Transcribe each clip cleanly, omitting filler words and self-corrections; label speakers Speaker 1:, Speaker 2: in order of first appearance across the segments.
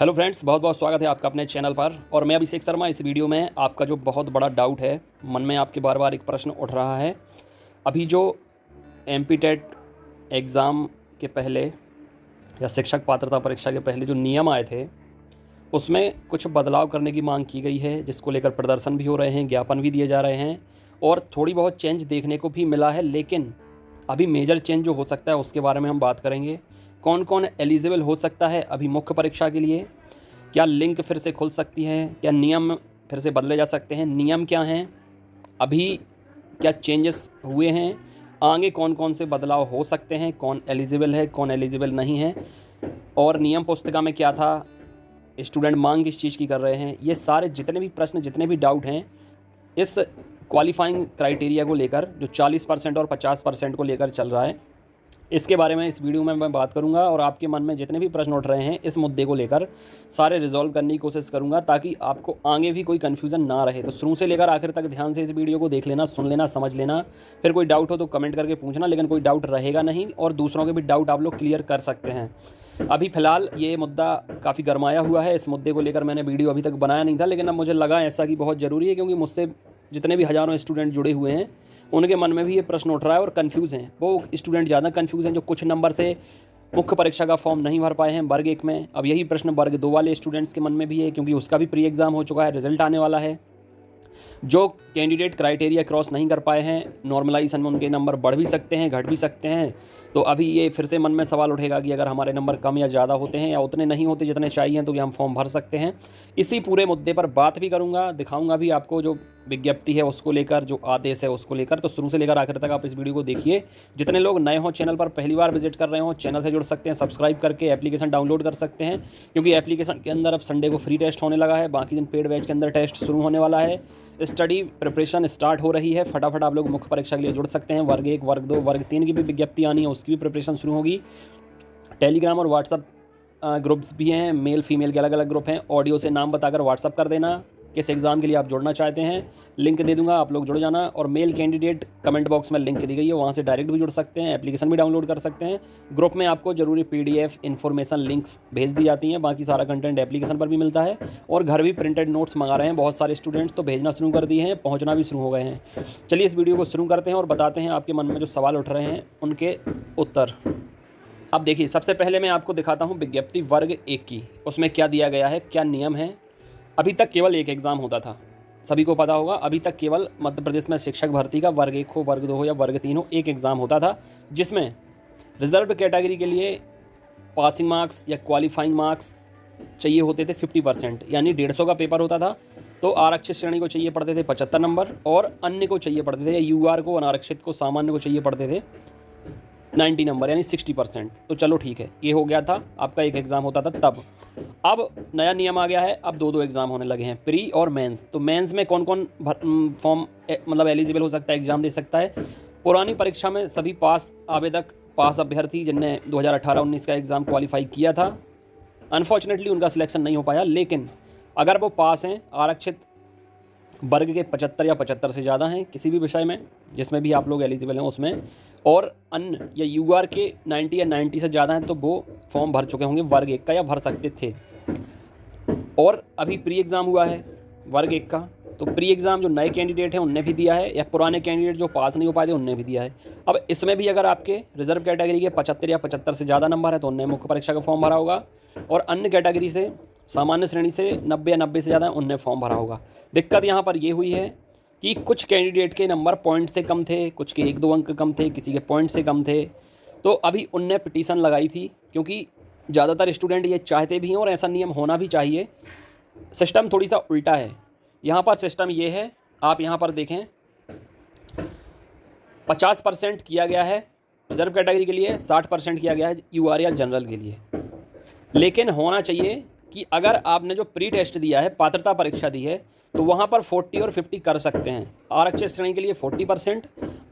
Speaker 1: Hello friends, बहुत बहुत स्वागत है आपका अपने चैनल पर। और मैं अभिषेक शर्मा। इस वीडियो में आपका जो बहुत बड़ा डाउट है, मन में आपके बार बार एक प्रश्न उठ रहा है, अभी जो एमपीटेट एग्ज़ाम के पहले या शिक्षक पात्रता परीक्षा के पहले जो नियम आए थे, उसमें कुछ बदलाव करने की मांग की गई है, जिसको लेकर प्रदर्शन भी हो रहे हैं, ज्ञापन भी दिए जा रहे हैं और थोड़ी बहुत चेंज देखने को भी मिला है। लेकिन अभी मेजर चेंज जो हो सकता है उसके बारे में हम बात करेंगे। कौन कौन एलिजिबल हो सकता है अभी मुख्य परीक्षा के लिए, क्या लिंक फिर से खुल सकती है, क्या नियम फिर से बदले जा सकते हैं, नियम क्या हैं, अभी क्या चेंजेस हुए हैं, आगे कौन कौन से बदलाव हो सकते हैं, कौन एलिजिबल है कौन एलिजिबल नहीं है, और नियम पुस्तिका में क्या था, स्टूडेंट मांग किस चीज़ की कर रहे हैं। ये सारे जितने भी प्रश्न, जितने भी डाउट हैं इस क्वालिफाइंग क्राइटेरिया को लेकर, जो 40% और 50% को लेकर चल रहा है, इसके बारे में इस वीडियो में मैं बात करूंगा। और आपके मन में जितने भी प्रश्न उठ रहे हैं इस मुद्दे को लेकर सारे रिजॉल्व करने की कोशिश करूंगा, ताकि आपको आगे भी कोई कन्फ्यूज़न ना रहे। तो शुरू से लेकर आखिर तक ध्यान से इस वीडियो को देख लेना, सुन लेना, समझ लेना। फिर कोई डाउट हो तो कमेंट करके पूछना, लेकिन कोई डाउट रहेगा नहीं और दूसरों के भी डाउट आप लोग क्लियर कर सकते हैं। अभी फ़िलहाल ये मुद्दा काफ़ी गरमाया हुआ है। इस मुद्दे को लेकर मैंने वीडियो अभी तक बनाया नहीं था, लेकिन अब मुझे लगा ऐसा कि बहुत ज़रूरी है, क्योंकि मुझसे जितने भी हज़ारों स्टूडेंट जुड़े हुए हैं उनके मन में भी ये प्रश्न उठ रहा है और कन्फ्यूज़ हैं। वो स्टूडेंट ज़्यादा कन्फ्यूज़ हैं जो कुछ नंबर से मुख्य परीक्षा का फॉर्म नहीं भर पाए हैं वर्ग 1 में। अब यही प्रश्न वर्ग 2 वाले स्टूडेंट्स के मन में भी है, क्योंकि उसका भी प्री एग्ज़ाम हो चुका है, रिजल्ट आने वाला है। जो कैंडिडेट क्राइटेरिया क्रॉस नहीं कर पाए हैं, नॉर्मलाइजेशन में उनके नंबर बढ़ भी सकते हैं, घट भी सकते हैं। तो अभी ये फिर से मन में सवाल उठेगा कि अगर हमारे नंबर कम या ज़्यादा होते हैं या उतने नहीं होते जितने चाहिए, तो भी हम फॉर्म भर सकते हैं। इसी पूरे मुद्दे पर बात भी करूंगा, दिखाऊंगा भी आपको जो विज्ञप्ति है उसको लेकर, जो आदेश है उसको लेकर। तो शुरू से लेकर आखिर तक आप इस वीडियो को देखिए। जितने लोग नए हों, चैनल पर पहली बार विजिट कर रहे हो, चैनल से जुड़ सकते हैं, सब्सक्राइब करके एप्लीकेशन डाउनलोड कर सकते हैं, क्योंकि एप्लीकेशन के अंदर अब संडे को फ्री टेस्ट होने लगा है, बाकी दिन पेड बैच के अंदर टेस्ट शुरू होने वाला है। स्टडी प्रिपरेशन स्टार्ट हो रही है, फटाफट आप लोग मुख्य परीक्षा के लिए जुड़ सकते हैं। वर्ग 1, वर्ग 2, वर्ग 3 की भी विज्ञप्ति आनी है, उसकी भी प्रिपरेशन शुरू होगी। टेलीग्राम और व्हाट्सअप ग्रुप्स भी हैं, मेल फीमेल के अलग अलग ग्रुप हैं। ऑडियो से नाम बताकर व्हाट्सअप कर देना किस एग्ज़ाम के लिए आप जुड़ना चाहते हैं, लिंक दे दूंगा, आप लोग जुड़ जाना। और मेल कैंडिडेट कमेंट बॉक्स में लिंक दी गई है, वहाँ से डायरेक्ट भी जुड़ सकते हैं, एप्लीकेशन भी डाउनलोड कर सकते हैं। ग्रुप में आपको ज़रूरी PDF इन्फॉर्मेशन लिंक्स भेज दी जाती हैं, बाकी सारा कंटेंट एप्लीकेशन पर भी मिलता है। और घर भी प्रिंटेड नोट्स मंगा रहे हैं बहुत सारे स्टूडेंट्स, तो भेजना शुरू कर दिए हैं, पहुँचना भी शुरू हो गए हैं। चलिए इस वीडियो को शुरू करते हैं और बताते हैं आपके मन में जो सवाल उठ रहे हैं उनके उत्तर। अब देखिए, सबसे पहले मैं आपको दिखाता हूँ विज्ञप्ति वर्ग 1 की। उसमें क्या दिया गया है, क्या नियम है। अभी तक केवल एक एग्ज़ाम होता था, सभी को पता होगा। अभी तक केवल मध्य प्रदेश में शिक्षक भर्ती का वर्ग 1 हो, वर्ग 2 हो या वर्ग 3 हो, एक एग्ज़ाम होता था, जिसमें रिजर्व्ड कैटेगरी के लिए पासिंग मार्क्स या क्वालिफाइंग मार्क्स चाहिए होते थे 50%, यानी 150 का पेपर होता था। तो आरक्षित श्रेणी को चाहिए पड़ते थे 75 नंबर, और अन्य को चाहिए पड़ते थे, या UR को, अनारक्षित को, सामान्य को चाहिए पड़ते थे 90 नंबर, यानी 60%। तो चलो ठीक है, ये हो गया था, आपका एक एग्ज़ाम होता था तब। अब नया नियम आ गया है, अब 2 एग्ज़ाम होने लगे हैं, प्री और मेंस। तो मेंस में कौन कौन फॉर्म मतलब एलिजिबल हो सकता है, एग्ज़ाम दे सकता है। पुरानी परीक्षा में सभी पास अभ्यर्थी जिनने 2018-19 का एग्ज़ाम क्वालिफाई किया था, अनफॉर्चुनेटली उनका सिलेक्शन नहीं हो पाया। लेकिन अगर वो पास हैं, आरक्षित वर्ग के 75 या 75 से ज़्यादा हैं किसी भी विषय में, जिसमें भी आप लोग एलिजिबल हैं उसमें, और अन्य या UR के 90 या 90 से ज़्यादा हैं, तो वो फॉर्म भर चुके होंगे वर्ग 1 का, या भर सकते थे। और अभी प्री एग्ज़ाम हुआ है वर्ग 1 का, तो प्री एग्ज़ाम जो नए कैंडिडेट हैं उनने भी दिया है, या पुराने कैंडिडेट जो पास नहीं हो पाए थे उनने भी दिया है। अब इसमें भी अगर आपके रिजर्व कैटेगरी के 75 या 75 से ज़्यादा नंबर है तो उनने मुख्य परीक्षा का फॉर्म भरा होगा, और अन्य कैटेगरी से, सामान्य श्रेणी से 90 या 90 से ज़्यादा है, उनने फॉर्म भरा होगा। दिक्कत यहाँ पर ये हुई है कि कुछ कैंडिडेट के नंबर पॉइंट से कम थे, कुछ के 1-2 अंक कम थे, किसी के पॉइंट से कम थे। तो अभी उनने पिटीशन लगाई थी, क्योंकि ज़्यादातर स्टूडेंट ये चाहते भी हैं और ऐसा नियम होना भी चाहिए। सिस्टम थोड़ी सा उल्टा है यहाँ पर। सिस्टम ये है, आप यहाँ पर देखें, 50% किया गया है रिजर्व कैटेगरी के लिए, 60% किया गया है UR या जनरल के लिए। लेकिन होना चाहिए कि अगर आपने जो प्री टेस्ट दिया है, पात्रता परीक्षा दी है, तो वहाँ पर 40 और 50 कर सकते हैं। आरक्षित श्रेणी के लिए 40%,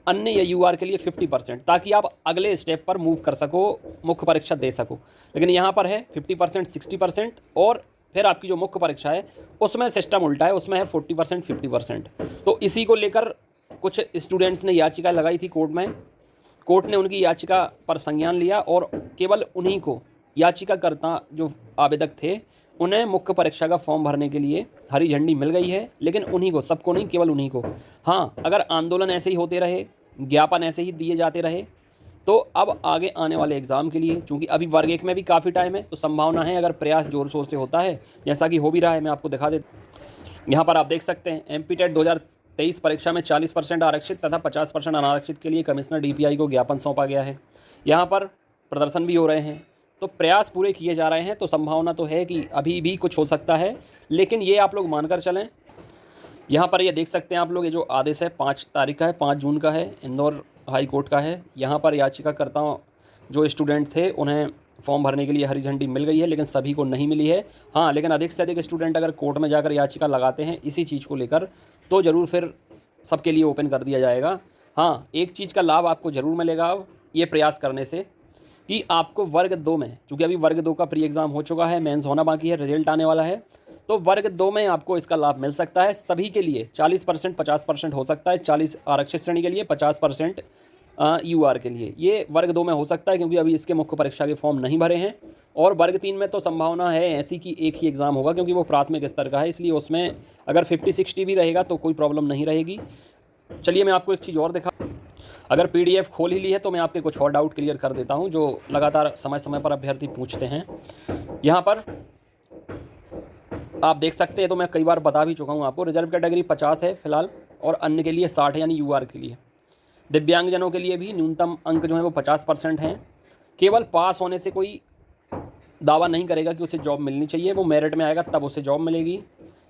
Speaker 1: अन्य या UR के लिए 50%, ताकि आप अगले स्टेप पर मूव कर सको, मुख्य परीक्षा दे सको। लेकिन यहाँ पर है 50%, 60%, और फिर आपकी जो मुख्य परीक्षा है उसमें सिस्टम उल्टा है, उसमें है 40%, 50%। तो इसी को लेकर कुछ स्टूडेंट्स ने याचिका लगाई थी कोर्ट में। कोर्ट ने उनकी याचिका पर संज्ञान लिया और केवल उन्हीं को, याचिकाकर्ता जो आवेदक थे, उन्हें मुख्य परीक्षा का फॉर्म भरने के लिए हरी झंडी मिल गई है, लेकिन उन्हीं को, सबको नहीं, केवल उन्हीं को। हाँ, अगर आंदोलन ऐसे ही होते रहे, ज्ञापन ऐसे ही दिए जाते रहे, तो अब आगे आने वाले एग्ज़ाम के लिए, चूँकि अभी वर्ग 1 में भी काफ़ी टाइम है, तो संभावना है अगर प्रयास ज़ोर शोर से होता है, जैसा कि हो भी रहा है, मैं आपको दिखा देता हूँ। यहाँ पर आप देख सकते हैं एमपीटेट 2023 परीक्षा में 40% आरक्षित तथा 50% अनारक्षित के लिए कमिश्नर डीपीआई को ज्ञापन सौंपा गया है। यहाँ पर प्रदर्शन भी हो रहे हैं, तो प्रयास पूरे किए जा रहे हैं, तो संभावना तो है कि अभी भी कुछ हो सकता है, लेकिन ये आप लोग मानकर चलें। यहाँ पर ये देख सकते हैं आप लोग, ये जो आदेश है 5 तारीख का है, 5 जून का है, इंदौर हाई कोर्ट का है। यहाँ पर याचिकाकर्ताओं जो स्टूडेंट थे उन्हें फॉर्म भरने के लिए हरी झंडी मिल गई है, लेकिन सभी को नहीं मिली है। हाँ, लेकिन अधिक से अधिक स्टूडेंट अगर कोर्ट में जाकर याचिका लगाते हैं इसी चीज़ को लेकर, तो ज़रूर फिर सबके लिए ओपन कर दिया जाएगा। हाँ, एक चीज़ का लाभ आपको ज़रूर मिलेगा अब ये प्रयास करने से, कि आपको वर्ग 2 में, चूँकि अभी वर्ग 2 का प्री एग्ज़ाम हो चुका है, मेंस होना बाकी है, रिजल्ट आने वाला है, तो वर्ग 2 में आपको इसका लाभ मिल सकता है। सभी के लिए 40%, 50% हो सकता है, 40 आरक्षित श्रेणी के लिए, 50% यूआर के लिए। ये वर्ग 2 में हो सकता है, क्योंकि अभी इसके मुख्य परीक्षा के फॉर्म नहीं भरे हैं। और वर्ग 3 में तो संभावना है ऐसी कि एक ही एग्ज़ाम होगा, क्योंकि वो प्राथमिक स्तर का है, इसलिए उसमें अगर 50-60 भी रहेगा तो कोई प्रॉब्लम नहीं रहेगी। चलिए मैं आपको एक चीज़ और दिखा, अगर पीडीएफ खोल ही ली है तो मैं आपके कुछ और डाउट क्लियर कर देता हूं, जो लगातार समय समय पर अभ्यर्थी पूछते हैं। यहाँ पर आप देख सकते हैं, तो मैं कई बार बता भी चुका हूं आपको, रिजर्व कैटेगरी 50 है फिलहाल, और अन्य के लिए 60 है, यानी यूआर के लिए। दिव्यांगजनों के लिए भी न्यूनतम अंक जो है वो 50% हैं। केवल पास होने से कोई दावा नहीं करेगा कि उसे जॉब मिलनी चाहिए, वो मेरिट में आएगा तब उसे जॉब मिलेगी।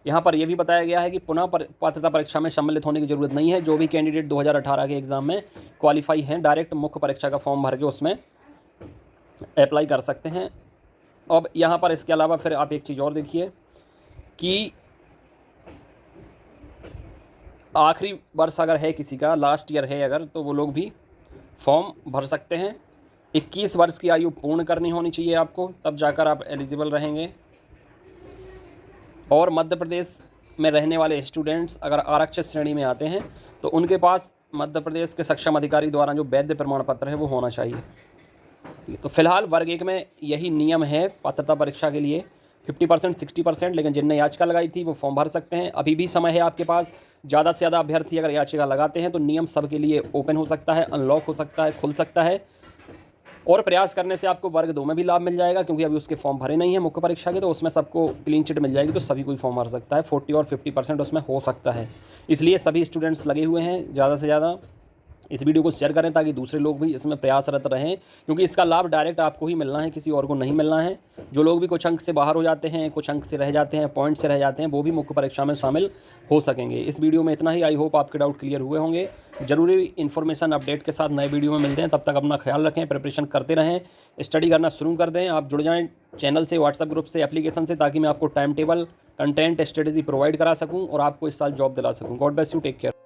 Speaker 1: यहाँ पर यह भी बताया गया है कि पुनः पात्रता परीक्षा में सम्मिलित होने की ज़रूरत नहीं है। जो भी कैंडिडेट 2018 के एग्ज़ाम में क्वालिफाई हैं, डायरेक्ट मुख्य परीक्षा का फॉर्म भर के उसमें अप्लाई कर सकते हैं। अब यहाँ पर इसके अलावा फिर आप एक चीज़ और देखिए कि आखिरी वर्ष अगर है किसी का, लास्ट ईयर है अगर, तो वो लोग भी फॉर्म भर सकते हैं। 21 वर्ष की आयु पूर्ण करनी होनी चाहिए आपको, तब जाकर आप एलिजिबल रहेंगे। और मध्य प्रदेश में रहने वाले स्टूडेंट्स अगर आरक्षित श्रेणी में आते हैं तो उनके पास मध्य प्रदेश के सक्षम अधिकारी द्वारा जो वैध प्रमाण पत्र है वो होना चाहिए। तो फिलहाल वर्ग 1 में यही नियम है पात्रता परीक्षा के लिए, 50%, 60%, लेकिन जिनने याचिका लगाई थी वो फॉर्म भर सकते हैं। अभी भी समय है आपके पास, ज़्यादा से ज़्यादा अभ्यर्थी अगर याचिका लगाते हैं तो नियम सबके लिए ओपन हो सकता है, अनलॉक हो सकता है, खुल सकता है। और प्रयास करने से आपको वर्ग 2 में भी लाभ मिल जाएगा, क्योंकि अभी उसके फॉर्म भरे नहीं है मुख्य परीक्षा के, तो उसमें सबको क्लीन चिट मिल जाएगी, तो सभी कोई फॉर्म भर सकता है। 40 और 50% उसमें हो सकता है, इसलिए सभी स्टूडेंट्स लगे हुए हैं। ज़्यादा से ज़्यादा इस वीडियो को शेयर करें ताकि दूसरे लोग भी इसमें प्रयासरत रहें, क्योंकि इसका लाभ डायरेक्ट आपको ही मिलना है, किसी और को नहीं मिलना है। जो लोग भी कुछ अंक से बाहर हो जाते हैं, कुछ अंक से रह जाते हैं, पॉइंट से रह जाते हैं, वो भी मुख्य परीक्षा में शामिल हो सकेंगे। इस वीडियो में इतना ही। आई होप आपके डाउट क्लियर हुए होंगे। जरूरी इन्फॉर्मेशन अपडेट के साथ नए वीडियो में मिलते हैं, तब तक अपना ख्याल रखें, प्रिपरेशन करते रहें, स्टडी करना शुरू कर दें। आप जुड़ जाएँ चैनल से, व्हाट्सएप ग्रुप से, एप्लीकेशन से, ताकि मैं आपको time table, content, strategy provide करा सकूँ और आपको इस साल जॉब दिला सकूँ। God bless you, take care.